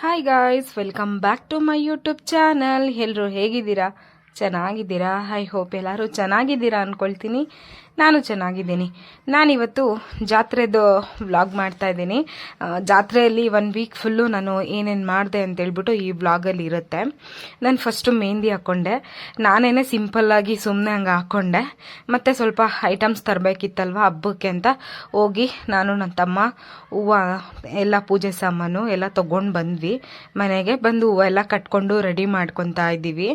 Hi guys, welcome back to my YouTube channel. ಎಲ್ಲರೂ ಹೇಗಿದ್ದೀರಾ? ಚೆನ್ನಾಗಿದ್ದೀರಾ? ಐ ಹೋಪ್ ಎಲ್ಲರೂ ಚೆನ್ನಾಗಿದ್ದೀರಾ ಅಂದ್ಕೊಳ್ತೀನಿ. ನಾನು ಚೆನ್ನಾಗಿದ್ದೀನಿ. ನಾನಿವತ್ತು ಜಾತ್ರೆದು ವ್ಲಾಗ್ ಮಾಡ್ತಾ ಇದ್ದೀನಿ. ಜಾತ್ರೆಯಲ್ಲಿ 1 ವೀಕ್ ಫುಲ್ಲು ನಾನು ಏನೇನು ಮಾಡಿದೆ ಅಂತೇಳ್ಬಿಟ್ಟು ಈ ವ್ಲಾಗಲ್ಲಿ ಇರುತ್ತೆ. ನಾನು ಫಸ್ಟು ಮೆಹಂದಿ ಹಾಕ್ಕೊಂಡೆ. ನಾನೇನೆ ಸಿಂಪಲ್ಲಾಗಿ ಸುಮ್ಮನೆ ಹಂಗೆ ಹಾಕ್ಕೊಂಡೆ. ಮತ್ತು ಸ್ವಲ್ಪ ಐಟಮ್ಸ್ ತರಬೇಕಿತ್ತಲ್ವ ಹಬ್ಬಕ್ಕೆ ಅಂತ ಹೋಗಿ ನಾನು ನನ್ನ ತಮ್ಮ ಹೂವು ಎಲ್ಲ ಪೂಜೆ ಸಾಮಾನು ಎಲ್ಲ ತೊಗೊಂಡು ಬಂದ್ವಿ. ಮನೆಗೆ ಬಂದು ಹೂವು ಎಲ್ಲ ಕಟ್ಕೊಂಡು ರೆಡಿ ಮಾಡ್ಕೊತಾ ಇದ್ದೀವಿ.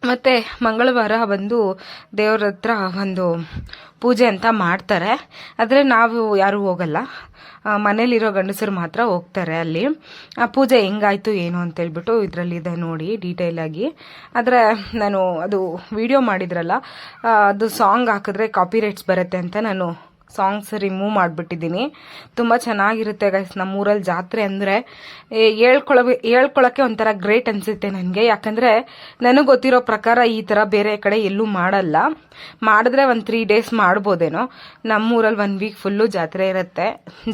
ಮತ್ತು ಮಂಗಳವಾರ ಬಂದು ದೇವ್ರ ಹತ್ರ ಒಂದು ಪೂಜೆ ಅಂತ ಮಾಡ್ತಾರೆ. ಆದರೆ ನಾವು ಯಾರೂ ಹೋಗಲ್ಲ, ಮನೇಲಿರೋ ಗಂಡಸರು ಮಾತ್ರ ಹೋಗ್ತಾರೆ ಅಲ್ಲಿ. ಆ ಪೂಜೆ ಹೆಂಗಾಯಿತು ಏನು ಅಂತೇಳ್ಬಿಟ್ಟು ಇದರಲ್ಲಿದೆ ನೋಡಿ ಡೀಟೇಲಾಗಿ. ಆದರೆ ನಾನು ಅದು ವಿಡಿಯೋ ಮಾಡಿದ್ರಲ್ಲ, ಅದು ಸಾಂಗ್ ಹಾಕಿದ್ರೆ ಕಾಪಿರೈಟ್ಸ್ ಬರುತ್ತೆ ಅಂತ ನಾನು ಸಾಂಗ್ಸ್ ರಿಮೂವ್ ಮಾಡಿಬಿಟ್ಟಿದ್ದೀನಿ. ತುಂಬ ಚೆನ್ನಾಗಿರುತ್ತೆ ಗೈಸ್. ನಮ್ಮೂರಲ್ಲಿ ಜಾತ್ರೆ ಅಂದರೆ ಹೇಳ್ಕೊಳಕ್ಕೆ ಒಂಥರ ಗ್ರೇಟ್ ಅನಿಸುತ್ತೆ ನನಗೆ. ಯಾಕಂದರೆ ನನಗೆ ಗೊತ್ತಿರೋ ಪ್ರಕಾರ ಈ ಥರ ಬೇರೆ ಕಡೆ ಎಲ್ಲೂ ಮಾಡಲ್ಲ. ಮಾಡಿದ್ರೆ ಒಂದು 3 ಡೇಸ್ ಮಾಡ್ಬೋದೇನೋ. ನಮ್ಮೂರಲ್ಲಿ 1 ವೀಕ್ ಫುಲ್ಲು ಜಾತ್ರೆ ಇರುತ್ತೆ.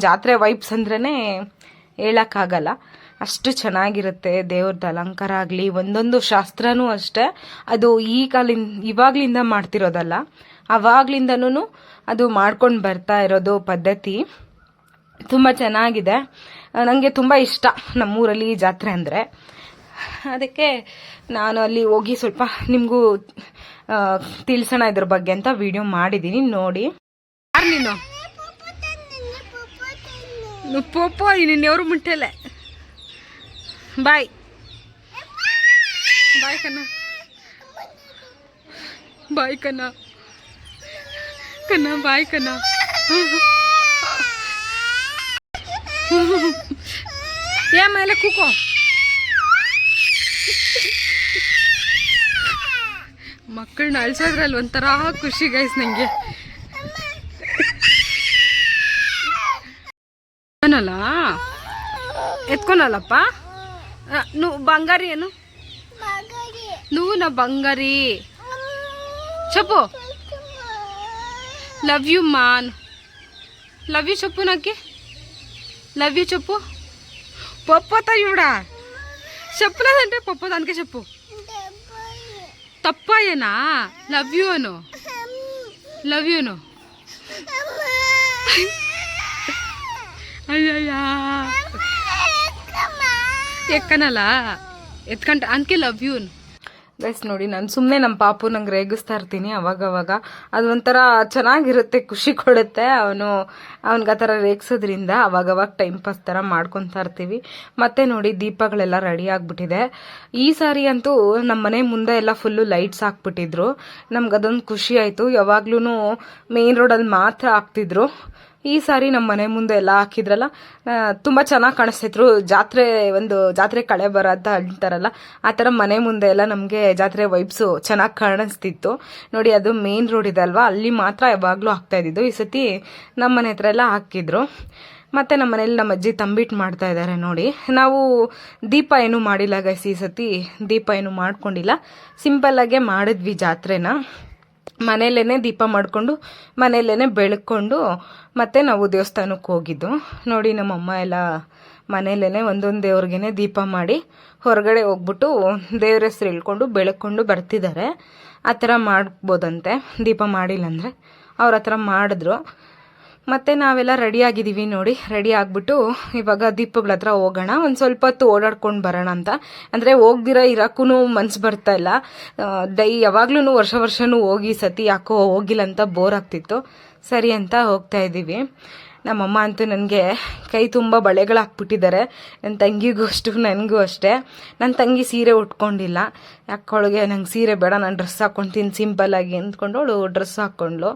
ಜಾತ್ರೆ ವೈಬ್ಸ್ ಅಂದ್ರೇ ಹೇಳೋಕ್ಕಾಗಲ್ಲ, ಅಷ್ಟು ಚೆನ್ನಾಗಿರುತ್ತೆ. ದೇವ್ರದ್ದು ಅಲಂಕಾರ ಆಗಲಿ, ಒಂದೊಂದು ಶಾಸ್ತ್ರನೂ ಅಷ್ಟೇ. ಅದು ಇವಾಗ್ಲಿಂದ ಮಾಡ್ತಿರೋದಲ್ಲ, ಅವಾಗ್ಲಿಂದನೂ ಅದು ಮಾಡ್ಕೊಂಡು ಬರ್ತಾ ಇರೋದು ಪದ್ಧತಿ. ತುಂಬ ಚೆನ್ನಾಗಿದೆ. ನನಗೆ ತುಂಬ ಇಷ್ಟ ನಮ್ಮೂರಲ್ಲಿ ಜಾತ್ರೆ ಅಂದರೆ. ಅದಕ್ಕೆ ನಾನು ಅಲ್ಲಿ ಹೋಗಿ ಸ್ವಲ್ಪ ನಿಮಗೂ ತಿಳಿಸೋಣ ಇದ್ರ ಬಗ್ಗೆ ಅಂತ ವಿಡಿಯೋ ಮಾಡಿದ್ದೀನಿ. ನೋಡಿ. ಯಾರು ನೀನು? ಪೋಪೋ ನಿನ್ನೆವ್ರು ಮುಟ್ಟಲೆ. ಬಾಯ್ ಬಾಯ್ ಕಣ್ಣ, ಬಾಯ್ ಕಣ್ಣ, ಕಣ್ಣ ಬಾಯ್ ಕಣ್ಣ. ಮೇಲೆ ಕೂಕೋ. ಮಕ್ಕಳನ್ನ ಅಳ್ಸೋದ್ರಲ್ಲಿ ಒಂಥರ ಖುಷಿ ಗೈಸ್ ನಂಗೆ. ಏನಲ್ಲ ಎತ್ಕೊನಲ್ಲಪ್ಪ. ಬಂಗಾರಿ ಏನು నువ్వు నా బంగారి చెప్పు. Love you man. Love you చెప్పు, నాకి లవ్ యూ చెప్పు. పప్పత ఇవిడా చెప్పలేదంటే పప్ప దానికే చెప్పు. తప్పయేనా? లవ్ యూ అను, లవ్ యూ అను. అయ్యయ్యా ఎక్కనలా ಎತ್ಕಂಟ ಅದಕ್ಕೆ ಲವ್ ಯು ಗೈಸ್. ನೋಡಿ, ನಾನು ಸುಮ್ಮನೆ ನಮ್ಮ ಪಾಪು ನಂಗೆ ರೇಗಿಸ್ತಾ ಇರ್ತೀನಿ ಅವಾಗವಾಗ. ಅದು ಒಂಥರ ಚೆನ್ನಾಗಿರುತ್ತೆ, ಖುಷಿ ಕೊಡುತ್ತೆ. ಅವನಿಗೆ ಆ ಥರ ರೇಗಿಸೋದ್ರಿಂದ ಅವಾಗವಾಗ ಟೈಮ್ ಪಾಸ್ ಥರ ಮಾಡ್ಕೊತಾ ಇರ್ತೀವಿ. ಮತ್ತೆ ನೋಡಿ, ದೀಪಗಳೆಲ್ಲ ರೆಡಿ ಆಗಿಬಿಟ್ಟಿದೆ. ಈ ಸಾರಿ ಅಂತೂ ನಮ್ಮ ಮನೆ ಮುಂದೆ ಎಲ್ಲ ಫುಲ್ಲು ಲೈಟ್ಸ್ ಹಾಕ್ಬಿಟ್ಟಿದ್ರು. ನಮ್ಗೆ ಅದೊಂದು ಖುಷಿ ಆಯಿತು. ಯಾವಾಗ್ಲೂ ಮೇನ್ ರೋಡಲ್ಲಿ ಮಾತ್ರ ಹಾಕ್ತಿದ್ರು. ಈ ಸಾರಿ ನಮ್ಮ ಮನೆ ಮುಂದೆ ಎಲ್ಲ ಹಾಕಿದ್ರಲ್ಲ, ತುಂಬ ಚೆನ್ನಾಗಿ ಕಾಣಿಸ್ತಿದ್ರು. ಜಾತ್ರೆ ಕಳೆ ಬರೋ ಅಂತ ಅಂತಾರಲ್ಲ, ಆ ಥರ ಮನೆ ಮುಂದೆ ಎಲ್ಲ ನಮಗೆ ಜಾತ್ರೆ ವೈಬ್ಸು ಚೆನ್ನಾಗಿ ಕಾಣಿಸ್ತಿತ್ತು. ನೋಡಿ, ಅದು ಮೇನ್ ರೋಡ್ ಇದೆ ಅಲ್ವಾ, ಅಲ್ಲಿ ಮಾತ್ರ ಯಾವಾಗಲೂ ಹಾಕ್ತಾ ಇದ್ದಿದ್ದು. ಈ ಸತಿ ನಮ್ಮ ಮನೆ ಹತ್ರ ಎಲ್ಲ ಹಾಕಿದ್ರು. ಮತ್ತು ನಮ್ಮ ಮನೇಲಿ ನಮ್ಮ ಅಜ್ಜಿ ತಂಬಿಟ್ಟು ಮಾಡ್ತಾ ಇದ್ದಾರೆ ನೋಡಿ. ನಾವು ದೀಪ ಏನೂ ಮಾಡಿಲ್ಲ ಗೈಸ್, ಈ ಸತಿ ದೀಪ ಏನೂ ಮಾಡ್ಕೊಂಡಿಲ್ಲ. ಸಿಂಪಲ್ಲಾಗೆ ಮಾಡಿದ್ವಿ ಜಾತ್ರೆನ. ಮನೆಯಲ್ಲೇ ದೀಪ ಮಾಡಿಕೊಂಡು ಮನೆಯಲ್ಲೇ ಬೆಳಕೊಂಡು ಮತ್ತೆ ನಾವು ದೇವಸ್ಥಾನಕ್ಕೆ ಹೋಗಿದ್ದು ನೋಡಿ. ನಮ್ಮಮ್ಮ ಎಲ್ಲ ಮನೆಯಲ್ಲೇ ಒಂದೊಂದು ದೇವ್ರಿಗೇ ದೀಪ ಮಾಡಿ ಹೊರಗಡೆ ಹೋಗ್ಬಿಟ್ಟು ದೇವ್ರ ಹೆಸ್ರು ಹೇಳ್ಕೊಂಡು ಬೆಳಕೊಂಡು ಬರ್ತಿದ್ದಾರೆ. ಆ ಥರ ಮಾಡ್ಬೋದಂತೆ, ದೀಪ ಮಾಡಿಲ್ಲ ಅಂದರೆ. ಅವ್ರ ಹತ್ರ ಮಾಡಿದ್ರು. ಮತ್ತು ನಾವೆಲ್ಲ ರೆಡಿ ಆಗಿದ್ದೀವಿ ನೋಡಿ. ರೆಡಿ ಆಗಿಬಿಟ್ಟು ಇವಾಗ ದೀಪಗಳ ಹತ್ರ ಹೋಗೋಣ, ಒಂದು ಸ್ವಲ್ಪ ಹೊತ್ತು ಓಡಾಡ್ಕೊಂಡು ಬರೋಣ ಅಂತ. ಅಂದರೆ ಹೋಗ್ದಿರ ಇರೋಕ್ಕೂ ಮನ್ಸು ಬರ್ತಾ ಇಲ್ಲ. ಯಾವಾಗ್ಲೂ ವರ್ಷನೂ ಹೋಗಿ ಸತಿ ಯಾಕೋ ಹೋಗಿಲ್ಲ ಅಂತ ಬೋರ್ ಆಗ್ತಿತ್ತು. ಸರಿ ಅಂತ ಹೋಗ್ತಾ ಇದ್ದೀವಿ. ನಮ್ಮಮ್ಮ ಅಂತೂ ನನಗೆ ಕೈ ತುಂಬ ಬಳೆಗಳು ಹಾಕ್ಬಿಟ್ಟಿದ್ದಾರೆ. ನನ್ನ ತಂಗಿಗೂ ಅಷ್ಟು, ನನಗೂ ಅಷ್ಟೇ. ನನ್ನ ತಂಗಿ ಸೀರೆ ಉಟ್ಕೊಂಡಿಲ್ಲ. ಯಾಕೊಳಗೆ ನಂಗೆ ಸೀರೆ ಬೇಡ, ನಾನು ಡ್ರೆಸ್ ಹಾಕ್ಕೊಳ್ತೀನಿ ಸಿಂಪಲ್ಲಾಗಿ ಅಂದ್ಕೊಂಡು ಅವಳು ಡ್ರೆಸ್ ಹಾಕ್ಕೊಂಡ್ಳು.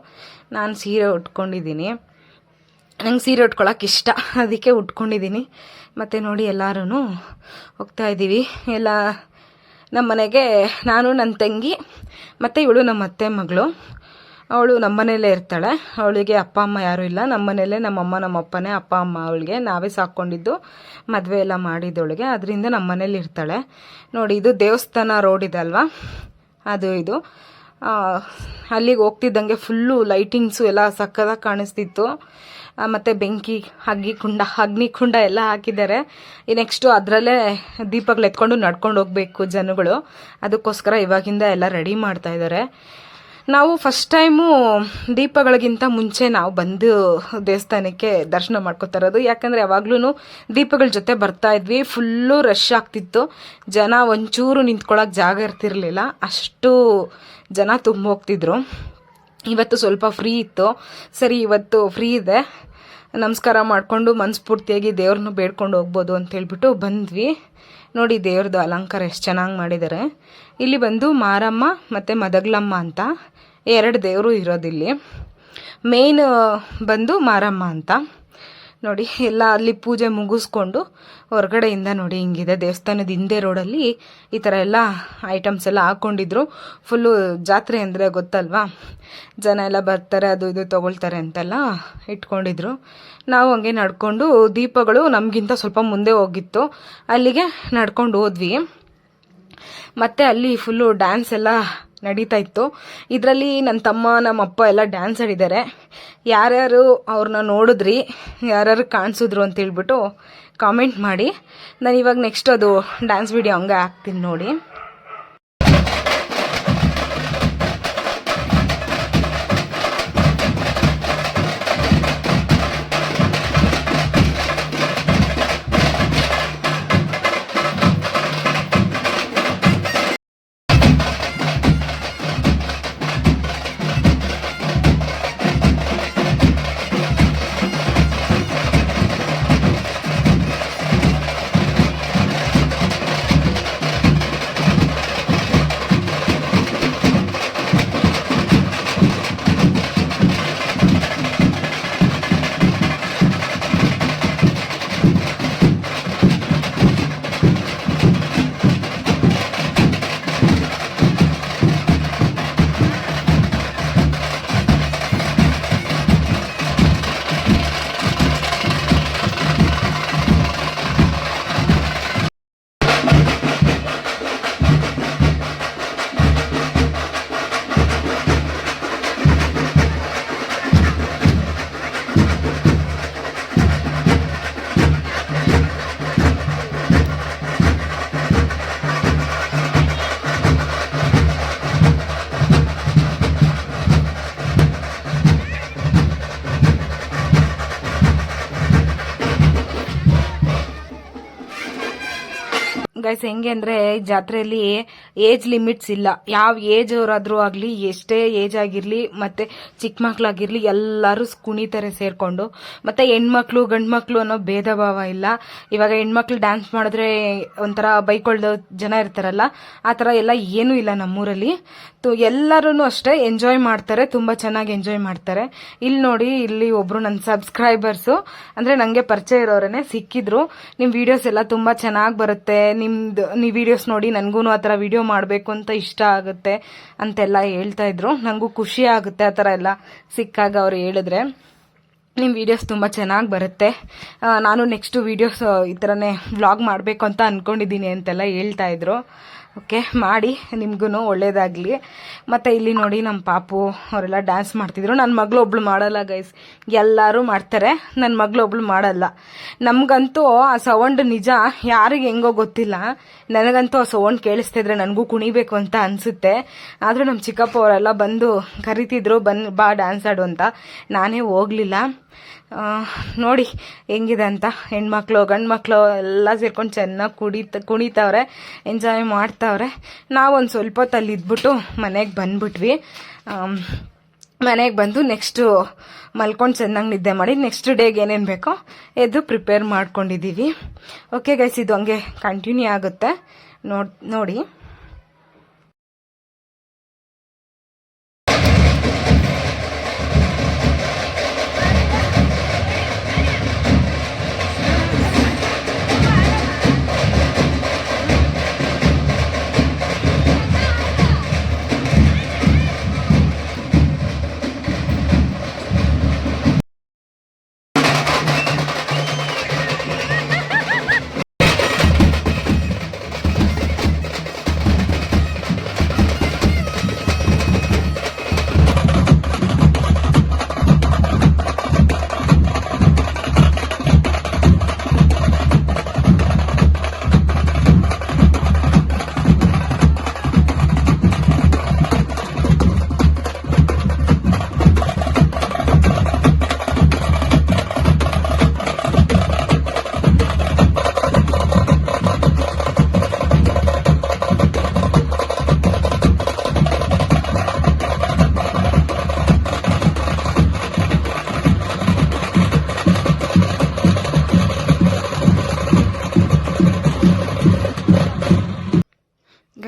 ನಾನು ಸೀರೆ ಉಟ್ಕೊಂಡಿದ್ದೀನಿ. ನಂಗೆ ಸೀರೆ ಉಟ್ಕೊಳಕ್ಕೆ ಇಷ್ಟ, ಅದಕ್ಕೆ ಉಟ್ಕೊಂಡಿದ್ದೀನಿ. ಮತ್ತು ನೋಡಿ, ಎಲ್ಲರೂ ಹೋಗ್ತಾ ಇದ್ದೀವಿ. ಎಲ್ಲ ನಮ್ಮ ಮನೆಗೆ ನಾನು, ನನ್ನ ತಂಗಿ ಮತ್ತು ಇವಳು ನಮ್ಮ ಅತ್ತೆ ಮಗಳು. ಅವಳು ನಮ್ಮ ಮನೆಯಲ್ಲೇ ಇರ್ತಾಳೆ. ಅವಳಿಗೆ ಅಪ್ಪ ಅಮ್ಮ ಯಾರೂ ಇಲ್ಲ. ನಮ್ಮ ಮನೆಯಲ್ಲೇ ನಮ್ಮಮ್ಮ ನಮ್ಮಪ್ಪನೇ ಅಪ್ಪ ಅಮ್ಮ. ಅವಳಿಗೆ ನಾವೇ ಸಾಕ್ಕೊಂಡಿದ್ದು, ಮದುವೆ ಎಲ್ಲ ಮಾಡಿದ್ದವಳಿಗೆ. ಅದರಿಂದ ನಮ್ಮ ಮನೇಲಿ ಇರ್ತಾಳೆ ನೋಡಿ. ಇದು ದೇವಸ್ಥಾನ ರೋಡ್ ಇದೆ ಅಲ್ವಾ, ಅದು ಇದು. ಅಲ್ಲಿಗೆ ಹೋಗ್ತಿದ್ದಂಗೆ ಫುಲ್ಲು ಲೈಟಿಂಗ್ಸು ಎಲ್ಲ ಸಕ್ಕದಾಗಿ ಕಾಣಿಸ್ತಿತ್ತು. ಮತ್ತು ಬೆಂಕಿ ಅಗ್ನಿಕುಂಡ ಎಲ್ಲ ಹಾಕಿದ್ದಾರೆ. ನೆಕ್ಸ್ಟು ಅದರಲ್ಲೇ ದೀಪಗಳು ಎತ್ಕೊಂಡು ನಡ್ಕೊಂಡು ಹೋಗಬೇಕು ಜನಗಳು. ಅದಕ್ಕೋಸ್ಕರ ಇವಾಗಿಂದ ಎಲ್ಲ ರೆಡಿ ಮಾಡ್ತಾ ಇದ್ದಾರೆ. ನಾವು ಫಸ್ಟ್ ಟೈಮು ದೀಪಗಳಿಗಿಂತ ಮುಂಚೆ ನಾವು ಬಂದು ದೇವಸ್ಥಾನಕ್ಕೆ ದರ್ಶನ ಮಾಡ್ಕೊತಾ ಇರೋದು. ಯಾಕಂದರೆ ಯಾವಾಗ್ಲೂ ದೀಪಗಳ ಜೊತೆ ಬರ್ತಾ ಇದ್ವಿ. ಫುಲ್ಲು ರಶ್ ಆಗ್ತಿತ್ತು. ಜನ ಒಂಚೂರು ನಿಂತ್ಕೊಳ್ಳೋಕೆ ಜಾಗ ಇರ್ತಿರ್ಲಿಲ್ಲ, ಅಷ್ಟು ಜನ ತುಂಬ ಹೋಗ್ತಿದ್ರು. ಇವತ್ತು ಸ್ವಲ್ಪ ಫ್ರೀ ಇತ್ತು. ಸರಿ, ಇವತ್ತು ಫ್ರೀ ಇದೆ, ನಮಸ್ಕಾರ ಮಾಡಿಕೊಂಡು ಮನಸ್ಫೂರ್ತಿಯಾಗಿ ದೇವ್ರನ್ನ ಬೇಡ್ಕೊಂಡು ಹೋಗ್ಬೋದು ಅಂತ ಹೇಳ್ಬಿಟ್ಟು ಬಂದ್ವಿ. ನೋಡಿ ದೇವ್ರದ್ದು ಅಲಂಕಾರ ಎಷ್ಟು ಚೆನ್ನಾಗಿ ಮಾಡಿದ್ದಾರೆ. ಇಲ್ಲಿ ಬಂದು ಮಾರಮ್ಮ ಮತ್ತು ಮದಗ್ಲಮ್ಮ ಅಂತ 2 ದೇವರು ಇರೋದಿಲ್ಲಿ. ಮೇನ್ ಬಂದು ಮಾರಮ್ಮ ಅಂತ. ನೋಡಿ ಎಲ್ಲ ಅಲ್ಲಿ ಪೂಜೆ ಮುಗಿಸ್ಕೊಂಡು ಹೊರಗಡೆಯಿಂದ ನೋಡಿ ಹಿಂಗಿದೆ. ದೇವಸ್ಥಾನದ ಹಿಂದೆ ರೋಡಲ್ಲಿ ಈ ಥರ ಎಲ್ಲ ಐಟಮ್ಸ್ ಎಲ್ಲ ಹಾಕ್ಕೊಂಡಿದ್ರು. ಫುಲ್ಲು ಜಾತ್ರೆ ಅಂದರೆ ಗೊತ್ತಲ್ವಾ, ಜನ ಎಲ್ಲ ಬರ್ತಾರೆ, ಅದು ಇದು ತೊಗೊಳ್ತಾರೆ ಅಂತೆಲ್ಲ ಇಟ್ಕೊಂಡಿದ್ರು. ನಾವು ಹಂಗೆ ನಡ್ಕೊಂಡು, ದೀಪಗಳು ನಮಗಿಂತ ಸ್ವಲ್ಪ ಮುಂದೆ ಹೋಗಿತ್ತು, ಅಲ್ಲಿಗೆ ನಡ್ಕೊಂಡು ಹೋದ್ವಿ. ಮತ್ತು ಅಲ್ಲಿ ಫುಲ್ಲು ಡ್ಯಾನ್ಸ್ ಎಲ್ಲ ನಡೀತಾ ಇತ್ತು. ಇದರಲ್ಲಿ ನನ್ನ ತಮ್ಮ ನಮ್ಮ ಅಪ್ಪ ಎಲ್ಲ ಡ್ಯಾನ್ಸ್ ಆಡಿದ್ದಾರೆ. ಯಾರ್ಯಾರು ಅವ್ರನ್ನ ನೋಡಿದ್ರಿ, ಯಾರ್ಯಾರು ಕಾಣಿಸಿದ್ರು ಅಂತೇಳ್ಬಿಟ್ಟು ಕಾಮೆಂಟ್ ಮಾಡಿ. ನಾನು ಇವಾಗ ನೆಕ್ಸ್ಟ್ ಅದು ಡ್ಯಾನ್ಸ್ ವಿಡಿಯೋ ಹಂಗೆ ಹಾಕ್ತೀನಿ ನೋಡಿ. ಗೈಸ್ ಹೆಂಗೆ ಅಂದರೆ ಜಾತ್ರೆಯಲ್ಲಿ ಏಜ್ ಲಿಮಿಟ್ಸ್ ಇಲ್ಲ. ಯಾವ ಏಜ್ ಅವರಾದರೂ ಆಗಲಿ, ಎಷ್ಟೇ ಏಜ್ ಆಗಿರಲಿ, ಮತ್ತು ಚಿಕ್ಕ ಮಕ್ಕಳಾಗಿರಲಿ ಎಲ್ಲರೂ ಕುಣಿತಾರೆ ಸೇರಿಕೊಂಡು. ಮತ್ತು ಹೆಣ್ಮಕ್ಳು ಗಂಡು ಮಕ್ಕಳು ಅನ್ನೋ ಭೇದ ಭಾವ ಇಲ್ಲ. ಇವಾಗ ಹೆಣ್ಮಕ್ಳು ಡ್ಯಾನ್ಸ್ ಮಾಡಿದ್ರೆ ಒಂಥರ ಬೈಕೊಳ್ದ ಜನ ಇರ್ತಾರಲ್ಲ, ಆ ಥರ ಎಲ್ಲ ಏನೂ ಇಲ್ಲ ನಮ್ಮೂರಲ್ಲಿ. ಎಲ್ಲರೂ ಅಷ್ಟೇ ಎಂಜಾಯ್ ಮಾಡ್ತಾರೆ, ತುಂಬ ಚೆನ್ನಾಗಿ ಎಂಜಾಯ್ ಮಾಡ್ತಾರೆ. ಇಲ್ಲಿ ನೋಡಿ, ಇಲ್ಲಿ ಒಬ್ಬರು ನನ್ನ ಸಬ್ಸ್ಕ್ರೈಬರ್ಸು ಅಂದರೆ ನನಗೆ ಪರಿಚಯ ಇರೋರೇ ಸಿಕ್ಕಿದ್ರು. ನಿಮ್ಮ ವೀಡಿಯೋಸ್ ಎಲ್ಲ ತುಂಬ ಚೆನ್ನಾಗಿ ಬರುತ್ತೆ, ನೀವು ವೀಡಿಯೋಸ್ ನೋಡಿ ನನಗೂ ಆ ಥರ ವೀಡಿಯೋ ಮಾಡಬೇಕು ಅಂತ ಇಷ್ಟ ಆಗುತ್ತೆ ಅಂತೆಲ್ಲ ಹೇಳ್ತಾ ಇದ್ರು. ನನಗೂ ಖುಷಿ ಆಗುತ್ತೆ ಆ ಥರ ಎಲ್ಲ ಸಿಕ್ಕಾಗ ಅವ್ರು ಹೇಳಿದ್ರೆ. ನಿಮ್ಮ ವೀಡಿಯೋಸ್ ತುಂಬ ಚೆನ್ನಾಗಿ ಬರುತ್ತೆ, ನಾನು ನೆಕ್ಸ್ಟು ವೀಡಿಯೋಸ್ ಈ ಥರನೇ ವ್ಲಾಗ್ ಮಾಡಬೇಕು ಅಂತ ಅಂದ್ಕೊಂಡಿದ್ದೀನಿ ಅಂತೆಲ್ಲ ಹೇಳ್ತಾ ಇದ್ರು. ಓಕೆ, ಮಾಡಿ, ನಿಮಗೂ ಒಳ್ಳೇದಾಗಲಿ. ಮತ್ತು ಇಲ್ಲಿ ನೋಡಿ ನಮ್ಮ ಪಾಪು ಅವರೆಲ್ಲ ಡ್ಯಾನ್ಸ್ ಮಾಡ್ತಿದ್ರು. ನನ್ನ ಮಗಳು ಒಬ್ಳು ಮಾಡಲ್ಲ ಗೈಸ್, ಎಲ್ಲರೂ ಮಾಡ್ತಾರೆ, ನನ್ನ ಮಗಳು ಒಬ್ಳು ಮಾಡಲ್ಲ. ನಮಗಂತೂ ಆ ಸೌಂಡ್ ನಿಜ ಯಾರಿಗೆ ಹೆಂಗೋ ಗೊತ್ತಿಲ್ಲ, ನನಗಂತೂ ಆ ಸೌಂಡ್ ಕೇಳಿಸ್ತಿದ್ರೆ ನನಗೂ ಕುಣಿಬೇಕು ಅಂತ ಅನಿಸುತ್ತೆ. ಆದರೂ ನಮ್ಮ ಚಿಕ್ಕಪ್ಪ ಅವರೆಲ್ಲ ಬಂದು ಕರಿತಿದ್ರು, ಬಾ ಡ್ಯಾನ್ಸ್ ಆಡು ಅಂತ. ನಾನೇ ಹೋಗಲಿಲ್ಲ. ನೋಡಿ ಹೆಂಗಿದೆ ಅಂತ. ಹೆಣ್ಮಕ್ಳು ಗಂಡು ಮಕ್ಕಳು ಎಲ್ಲ ಸೇರ್ಕೊಂಡು ಚೆನ್ನಾಗಿ ಕುಣಿತಾವ್ರೆ, ಎಂಜಾಯ್ ಮಾಡ್ತಾವ್ರೆ. ನಾವೊಂದು ಸ್ವಲ್ಪ ಹೊತ್ತು ಅಲ್ಲಿ ಇದ್ಬಿಟ್ಟು ಮನೆಗೆ ಬಂದ್ಬಿಟ್ವಿ. ಮನೆಗೆ ಬಂದು ನೆಕ್ಸ್ಟು ಮಲ್ಕೊಂಡು ಚೆನ್ನಾಗಿ ನಿದ್ದೆ ಮಾಡಿ ನೆಕ್ಸ್ಟ್ ಡೇಗೆ ಏನೇನು ಬೇಕೋ ಎದ್ದು ಪ್ರಿಪೇರ್ ಮಾಡ್ಕೊಂಡಿದ್ದೀವಿ. ಓಕೆ ಗೈಸ್, ಇದು ಹಂಗೆ ಕಂಟಿನ್ಯೂ ಆಗುತ್ತೆ ನೋಡಿ.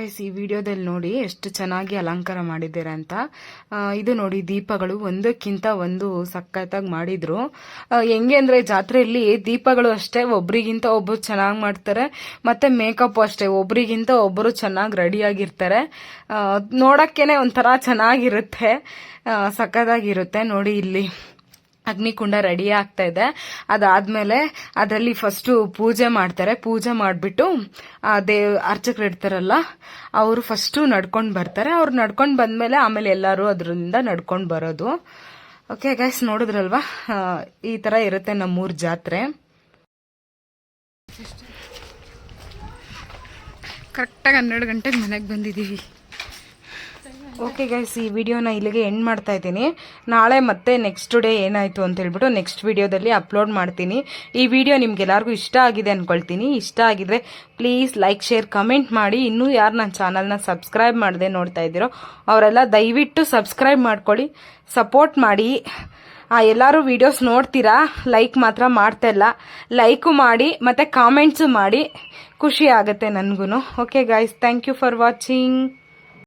ಗೈಸ್ ಈ ವಿಡಿಯೋದಲ್ಲಿ ನೋಡಿ ಎಷ್ಟು ಚೆನ್ನಾಗಿ ಅಲಂಕಾರ ಮಾಡಿದ್ದಾರೆ ಅಂತ. ಇದು ನೋಡಿ ದೀಪಗಳು ಒಂದಕ್ಕಿಂತ ಒಂದು ಸಖತ್ತಾಗಿ ಮಾಡಿದ್ರು. ಹೆಂಗೆ ಅಂದ್ರೆ ಜಾತ್ರೆಯಲ್ಲಿ ದೀಪಗಳು ಅಷ್ಟೇ ಒಬ್ರಿಗಿಂತ ಒಬ್ರು ಚೆನ್ನಾಗಿ ಮಾಡ್ತಾರೆ, ಮತ್ತೆ ಮೇಕಪ್ ಅಷ್ಟೇ ಒಬ್ರಿಗಿಂತ ಒಬ್ಬರು ಚೆನ್ನಾಗಿ ರೆಡಿ ಆಗಿರ್ತಾರೆ. ನೋಡಕ್ಕೇನೆ ಒಂಥರ ಚೆನ್ನಾಗಿರುತ್ತೆ, ಸಖತ್ತಾಗಿರುತ್ತೆ. ನೋಡಿ ಇಲ್ಲಿ ಅಗ್ನಿಕುಂಡ ರೆಡಿ ಆಗ್ತಾ ಇದೆ. ಅದಾದ್ಮೇಲೆ ಅದರಲ್ಲಿ ಫಸ್ಟ್ ಪೂಜೆ ಮಾಡ್ತಾರೆ. ಪೂಜೆ ಮಾಡಿಬಿಟ್ಟು ಅರ್ಚಕರು ಇರ್ತಾರಲ್ಲ ಅವರು ಫಸ್ಟ್ ನಡ್ಕೊಂಡು ಬರ್ತಾರೆ. ಅವ್ರು ನಡ್ಕೊಂಡು ಬಂದ್ಮೇಲೆ ಆಮೇಲೆ ಎಲ್ಲರೂ ಅದರಿಂದ ನಡ್ಕೊಂಡು ಬರೋದು. ಓಕೆ ಗೈಸ್, ನೋಡಿದ್ರಲ್ವಾ, ಈ ತರ ಇರುತ್ತೆ ನಮ್ಮೂರ್ ಜಾತ್ರೆ. ಕರೆಕ್ಟಾಗಿ 12 ಗಂಟೆಗೆ ಮನೆಗೆ ಬಂದಿದ್ದೀವಿ. ಓಕೆ ಗೈಸ್, ಈ ವಿಡಿಯೋನ ಇಲ್ಲಿಗೆ ಎಂಡ್ ಮಾಡ್ತಾ ಇದ್ದೀನಿ. ನಾಳೆ ಮತ್ತೆ ನೆಕ್ಸ್ಟ್ ಡೇ ಏನಾಯಿತು ಅಂತ ಹೇಳ್ಬಿಟ್ಟು ನೆಕ್ಸ್ಟ್ ವಿಡಿಯೋದಲ್ಲಿ ಅಪ್ಲೋಡ್ ಮಾಡ್ತೀನಿ. ಈ ವಿಡಿಯೋ ನಿಮ್ಗೆಲ್ಲರಿಗೂ ಇಷ್ಟ ಆಗಿದೆ ಅಂದ್ಕೊಳ್ತೀನಿ. ಇಷ್ಟ ಆಗಿದ್ರೆ ಪ್ಲೀಸ್ ಲೈಕ್, ಶೇರ್, ಕಮೆಂಟ್ ಮಾಡಿ. ಇನ್ನೂ ಯಾರು ನನ್ನ ಚಾನಲ್ನ ಸಬ್ಸ್ಕ್ರೈಬ್ ಮಾಡದೆ ನೋಡ್ತಾ ಇದ್ದೀರೋ ಅವರೆಲ್ಲ ದಯವಿಟ್ಟು ಸಬ್ಸ್ಕ್ರೈಬ್ ಮಾಡ್ಕೊಳ್ಳಿ, ಸಪೋರ್ಟ್ ಮಾಡಿ. ಎಲ್ಲರೂ ವಿಡಿಯೋಸ್ ನೋಡ್ತೀರಾ, ಲೈಕ್ ಮಾತ್ರ ಮಾಡ್ತಾ ಇಲ್ಲ. ಲೈಕು ಮಾಡಿ ಮತ್ತು ಕಾಮೆಂಟ್ಸು ಮಾಡಿ, ಖುಷಿ ಆಗುತ್ತೆ ನನಗೂ. Okay guys, thank you for watching.